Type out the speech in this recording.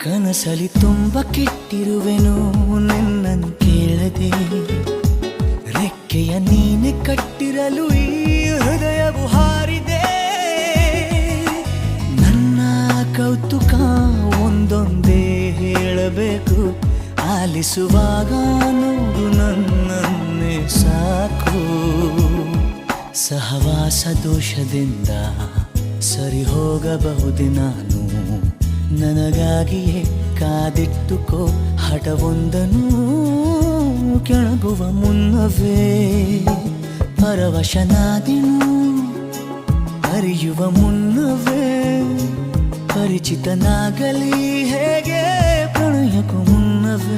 ಕನಸಲಿ ತುಂಬ ಕೆಟ್ಟಿರುವೆನು ನಿನ್ನನ್ನು ಕೇಳದೆ, ರೆಕ್ಕೆಯ ನೀನೆ ಕಟ್ಟಿರಲು ಈ ಹೃದಯವು ಹಾರಿದೆ. ನನ್ನ ಕೌತುಕ ಒಂದೊಂದೇ ಹೇಳಬೇಕು, ಆಲಿಸುವಾಗ ನೋಡು ನನ್ನನ್ನೇ ಸಾಕು. ಸಹವಾಸ ದೋಷದಿಂದ ಸರಿ ಹೋಗಬಹುದೇ ನಾನು, ನನಗಾಗಿಯೇ ಕಾದಿಟ್ಟುಕೋ ಹಠವೊಂದನು. ಕೆಳಗುವ ಮುನ್ನವೇ ಪರವಶನಾದೆನು, ಅರಿಯುವ ಮುನ್ನವೇ ಪರಿಚಿತನಾಗಲಿ ಹೇಗೆ ಪ್ರಣಯಕ್ಕೂ ಮುನ್ನವೇ.